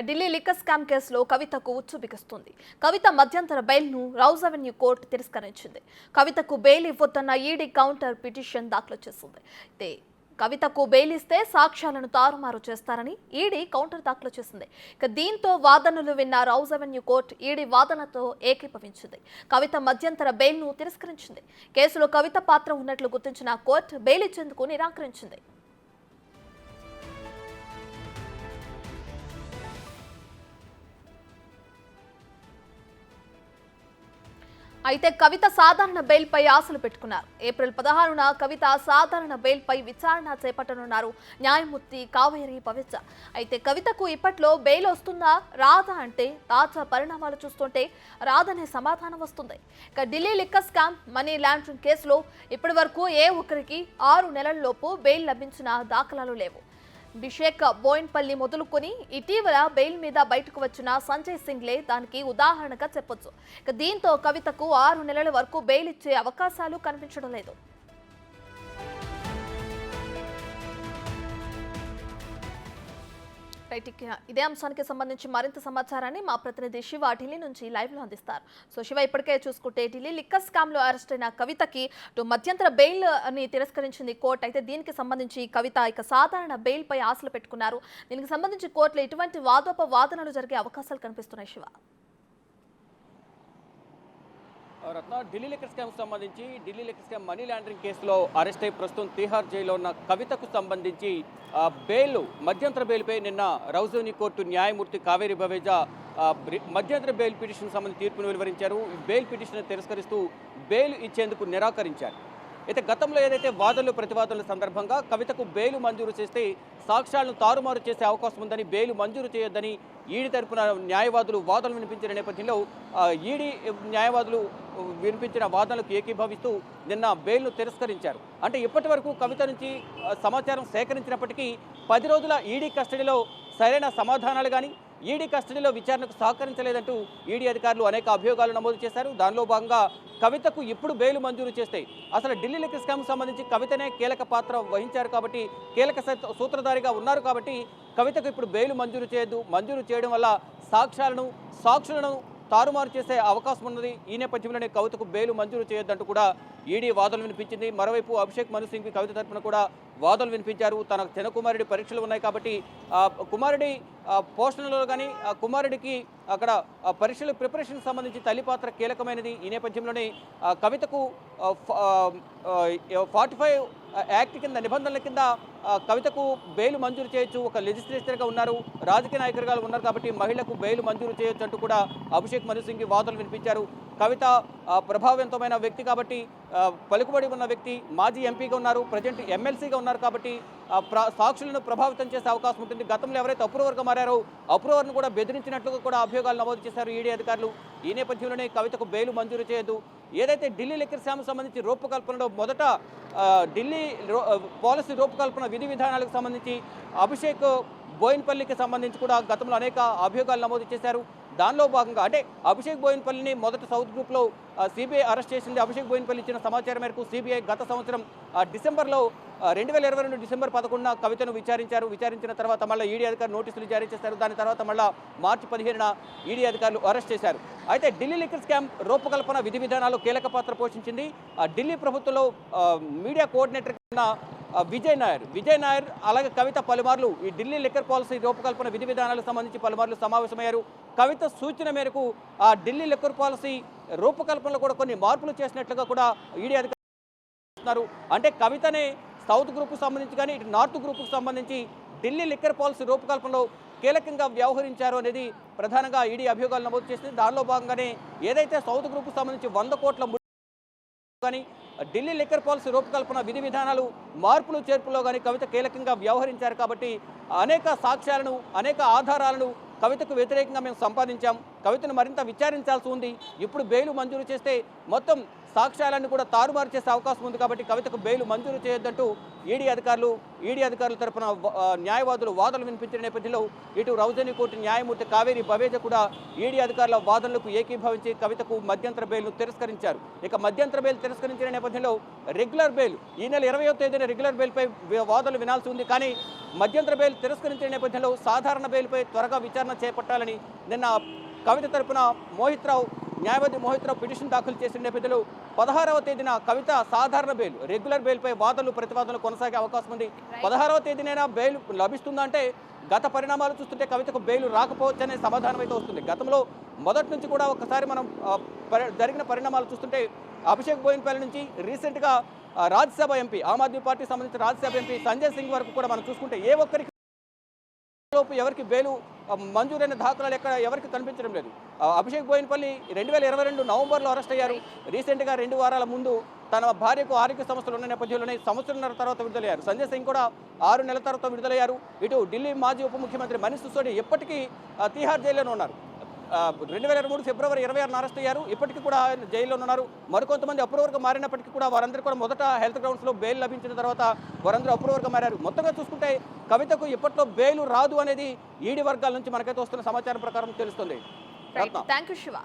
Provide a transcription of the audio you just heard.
Delhi liquor scam కేసులో కవితకు ఉచ్చు బిగుస్తుంది. కవిత మధ్యంతర బెయిల్ను రౌజ్ అవెన్యూ కోర్టు తిరస్కరించింది. కవితకు బెయిల్ ఇవ్వొద్దన్న ఈడీ కౌంటర్ పిటిషన్ దాఖలు చేసింది. అయితే కవితకు బెయిల్ ఇస్తే సాక్ష్యాలను తారుమారు చేస్తారని ఈడీ కౌంటర్ దాఖలు చేసింది. దీంతో వాదనలు విన్న రౌజ్ అవెన్యూ కోర్టు ఈడీ వాదనతో ఏకీభవించింది. కవిత మధ్యంతర బెయిల్ను తిరస్కరించింది. కేసులో కవిత పాత్ర ఉన్నట్లు గుర్తించిన కోర్టు బెయిల్ ఇచ్చేందుకు నిరాకరించింది. అయితే కవిత సాధారణ బెయిల్పై ఆశలు పెట్టుకున్నారు. ఏప్రిల్ 16న కవిత సాధారణ బెయిల్పై విచారణ చేపట్టనున్నారు న్యాయమూర్తి కావేరి పవిత్ర. అయితే కవితకు ఇప్పట్లో బెయిల్ వస్తుందా రాదా అంటే తాజా పరిణామాలు చూస్తుంటే రాదనే సమాధానం వస్తుంది. ఇక Delhi liquor scam, money laundering కేసులో ఇప్పటి వరకు ఏ ఒక్కరికి 6 నెలల్లోపు బెయిల్ లభించిన దాఖలాలు లేవు. బిషేక్ బోయిన్పల్లి మొదలుకొని ఇటీవల బెయిల్ మీద బయటకు వచ్చిన సంజయ్ సింగ్లే దానికి ఉదాహరణగా చెప్పొచ్చు. దీంతో కవితకు 6 నెలల వరకు బెయిల్ ఇచ్చే అవకాశాలు కనిపించడం లేదు. ఇదే అంశానికి సంబంధించి మరింత సమాచారాన్ని మా ప్రతినిధి శివ ఢిల్లీ నుంచి లైవ్ లో అందిస్తారు. సో శివ, ఇప్పటికే చూసుకుంటే ఢిల్లీ లిక్కర్ స్కామ్ లో అరెస్ట్ అయిన కవితకి మధ్యంతర బెయిల్ అని తిరస్కరించింది కోర్టు. అయితే దీనికి సంబంధించి కవిత ఇక సాధారణ బెయిల్ పై ఆశలు పెట్టుకున్నారు. దీనికి సంబంధించి కోర్టులో ఎటువంటి వాదోపవాదనలు జరిగే అవకాశాలు కనిపిస్తున్నాయి శివ? రత్న, ఢిల్లీ లిక్కర్ స్కామ్కి సంబంధించి Delhi liquor scam money laundering కేసులో అరెస్ట్ అయి ప్రస్తుతం తిహార్ జైల్లో ఉన్న కవితకు సంబంధించి బెయిల్ మధ్యంతర బెయిల్పై నిన్న రౌజ్ అవెన్యూ కోర్టు న్యాయమూర్తి కావేరి బవేజా మధ్యంతర బెయిల్ పిటిషన్ సంబంధించి తీర్పును వెలువరించారు. బెయిల్ పిటిషన్ తిరస్కరిస్తూ బెయిల్ ఇచ్చేందుకు నిరాకరించారు. అయితే గతంలో ఏదైతే వాదనలు ప్రతివాదనల సందర్భంగా కవితకు బెయిల్ మంజూరు చేస్తే సాక్ష్యాలను తారుమారు చేసే అవకాశం ఉందని, బెయిల్ మంజూరు చేయొద్దని ఈడీ తరపున న్యాయవాదులు వాదనలు వినిపించిన నేపథ్యంలో ఈడీ న్యాయవాదులు వినిపించిన వాదనలకు ఏకీభవిస్తూ నిన్న బెయిల్ను తిరస్కరించారు. అంటే ఇప్పటి వరకు కవిత నుంచి సమాచారం సేకరించినప్పటికీ 10 రోజుల ఈడీ కస్టడీలో సరైన సమాధానాలు కానీ, ఈడీ కస్టడీలో విచారణకు సహకరించలేదంటూ ఈడీ అధికారులు అనేక అభియోగాలు నమోదు చేశారు. దానిలో భాగంగా కవితకు ఇప్పుడు బెయిల్ మంజూరు చేస్తే అసలు ఢిల్లీ లిక్కర్ స్కామ్కు సంబంధించి కవితనే కీలక పాత్ర వహించారు కాబట్టి, కీలక సూత్రధారిగా ఉన్నారు కాబట్టి కవితకు ఇప్పుడు బెయిల్ మంజూరు చేయొద్దు. మంజూరు చేయడం వల్ల సాక్షులను తారుమారు చేసే అవకాశం ఉన్నది. ఈ నేపథ్యంలోనే కవితకు బెయిల్ మంజూరు చేయొద్దంటూ కూడా ఈడీ వాదనలు వినిపించింది. మరోవైపు అభిషేక్ మను సింగ్ కవిత తరపున కూడా వాదనలు వినిపించారు. తన చిన్న కుమారుడి పరీక్షలు ఉన్నాయి కాబట్టి కుమారుడి పోషణలో కానీ కుమారుడికి అక్కడ పరీక్షల ప్రిపరేషన్కి సంబంధించి తల్లి పాత్ర కీలకమైనది. ఈ నేపథ్యంలోనే కవితకు 45 యాక్ట్ కింద నిబంధనల కింద కవితకు బెయిల్ మంజూరు చేయొచ్చు. ఒక లెజిస్లేటర్గా ఉన్నారు, రాజకీయ నాయకులుగా ఉన్నారు కాబట్టి మహిళకు బెయిల్ మంజూరు చేయొచ్చు అంటూ కూడా అభిషేక్ మను సింగ్ వాదనలు వినిపించారు. కవిత ప్రభావవంతమైన వ్యక్తి కాబట్టి, పలుకుబడి ఉన్న వ్యక్తి, మాజీ ఎంపీగా ఉన్నారు, ప్రజెంట్ ఎమ్మెల్సీగా ఉన్నారు కాబట్టి సాక్షులను ప్రభావితం చేసే అవకాశం ఉంటుంది. గతంలో ఎవరైతే అప్రూవర్గా మారారో అప్రూవర్ను కూడా బెదిరించినట్లుగా కూడా అభియోగాలు నమోదు చేశారు ఈడీ అధికారులు. ఈ నేపథ్యంలోనే కవితకు బెయిల్ మంజూరు చేయదు. ఏదైతే ఢిల్లీ లిక్కర్ స్కామ్కు సంబంధించి రూపకల్పనలో మొదట ఢిల్లీ పాలసీ రూపకల్పన విధి విధానాలకు సంబంధించి అభిషేక్ బోయిన్పల్లికి సంబంధించి కూడా గతంలో అనేక అభియోగాలు నమోదు చేశారు. దానిలో భాగంగా అంటే అభిషేక్ బోయిన్పల్లిని మొదట సౌత్ గ్రూప్లో సిబిఐ అరెస్ట్ చేసింది. అభిషేక్ బోయిన్పల్లి ఇచ్చిన సమాచారం మేరకు సిబిఐ గత సంవత్సరం డిసెంబర్లో 2022 డిసెంబర్ 11న కవితను విచారించిన తర్వాత మళ్ళీ ఈడీ అధికారులు నోటీసులు జారీ చేశారు. దాని తర్వాత మళ్ళీ మార్చి 15న ఈడీ అధికారులు అరెస్ట్ చేశారు. అయితే ఢిల్లీ లిక్కర్ స్కామ్ రూపకల్పన విధి విధానాలు కీలక పాత్ర పోషించింది ఢిల్లీ ప్రభుత్వంలో మీడియా కోఆర్డినేటర్ ఉన్న విజయ్ నాయర్ అలాగే కవిత పలుమార్లు ఈ ఢిల్లీ లిక్కర్ పాలసీ రూపకల్పన విధి విధానాలకు సంబంధించి పలుమార్లు సమావేశమయ్యారు. కవిత సూచన మేరకు ఆ ఢిల్లీ లిక్కర్ పాలసీ రూపకల్పనలో కూడా కొన్ని మార్పులు చేసినట్లుగా కూడా ఈడీ అధికారులు. అంటే కవితనే సౌత్ గ్రూప్కు సంబంధించి కానీ ఇటు నార్త్ గ్రూప్కు సంబంధించి ఢిల్లీ లిక్కర్ పాలసీ రూపకల్పనలో కీలకంగా వ్యవహరించారు అనేది ప్రధానంగా ఈడీ అభియోగాలు నమోదు చేసింది. దానిలో భాగంగానే ఏదైతే సౌత్ గ్రూప్కు సంబంధించి 100 కోట్ల కానీ ఢిల్లీ లిక్కర్ పాలసీ రూపకల్పన విధి విధానాలు మార్పులు చేర్పులో కానీ కవిత కీలకంగా వ్యవహరించారు కాబట్టి అనేక సాక్ష్యాలను, అనేక ఆధారాలను కవితకు వ్యతిరేకంగా మేము సంపాదించాం. కవితను మరింత విచారించాల్సి ఉంది. ఇప్పుడు బెయిల్ మంజూరు చేస్తే మొత్తం సాక్ష్యాలన్నీ కూడా తారుమారు చేసే అవకాశం ఉంది కాబట్టి కవితకు బెయిల్ మంజూరు చేయొద్దంటూ ఈడీ అధికారుల తరపున న్యాయవాదులు వాదనలు వినిపించిన నేపథ్యంలో ఇటు రౌజని కోర్టు న్యాయమూర్తి కావేరి బవేజ కూడా ఈడీ అధికారుల వాదనలకు ఏకీభవించి కవితకు మధ్యంతర బెయిల్ను తిరస్కరించారు. ఇక మధ్యంతర బెయిల్ తిరస్కరించిన నేపథ్యంలో రెగ్యులర్ బెయిల్ ఈ నెల 20వ తేదీన రెగ్యులర్ బెయిల్పై వాదనలు వినాల్సి ఉంది. కానీ మధ్యంతర బెయిల్ తిరస్కరించిన నేపథ్యంలో సాధారణ బెయిల్పై త్వరగా విచారణ చేపట్టాలని నిన్న కవిత తరపున న్యాయవాది మోహిత్ రావు పిటిషన్ దాఖలు చేసిన నేపథ్యంలో 16వ తేదీన కవిత సాధారణ బెయిల్ రెగ్యులర్ బెయిల్పై వాదనలు ప్రతివాదనలు కొనసాగే అవకాశం ఉంది. 16వ తేదీనైనా బెయిల్ లభిస్తుందా అంటే గత పరిణామాలు చూస్తుంటే కవితకు బెయిల్ రాకపోవచ్చు అనే సమాధానం అయితే వస్తుంది. గతంలో మొదటి నుంచి కూడా ఒకసారి మనం జరిగిన పరిణామాలు చూస్తుంటే అభిషేక్ బోయిన్పల్లి నుంచి రీసెంట్గా రాజ్యసభ ఎంపీ ఆమ్ ఆద్మీ పార్టీ సంబంధించిన రాజ్యసభ ఎంపీ సంజయ్ సింగ్ వరకు కూడా మనం చూసుకుంటే ఏ ఒక్కరికి ఎవరికి బెయిలు మంజూరైన దాఖలాలు ఎవరికి కనిపించడం లేదు. అభిషేక్ బోయిన్పల్లి 2022 నవంబర్లో అరెస్ట్ అయ్యారు. రీసెంట్గా 2 వారాల ముందు తన భార్యకు ఆరోగ్య సమస్యలు ఉన్న నేపథ్యంలోనే సంవత్సరంన్నర తర్వాత విడుదలయ్యారు. సంజయ్ సింగ్ కూడా 6 నెలల తర్వాత విడుదలయ్యారు. ఇటు ఢిల్లీ మాజీ ఉప ముఖ్యమంత్రి మనీష్ సిసోడియా ఎప్పటికీ తిహార్ జైల్లోనే ఉన్నారు. 2023 ఫిబ్రవరి 26న అరెస్ట్ అయ్యారు. ఇప్పటికీ కూడా ఆయన జైల్లోనే ఉన్నారు. మరికొంతమంది అప్రూవర్గా మారినప్పటికీ కూడా వారందరూ కూడా మొదట హెల్త్ గ్రౌండ్స్లో బెయిల్ లభించిన తర్వాత వారందరూ అప్రూవర్గా మారారు. మొత్తంగా చూసుకుంటే కవితకు ఇప్పట్లో బెయిల్ రాదు అనేది ఈడీ వర్గాల నుంచి మనకైతే వస్తున్న సమాచారం ప్రకారం తెలుస్తుంది. Thank you Shiva.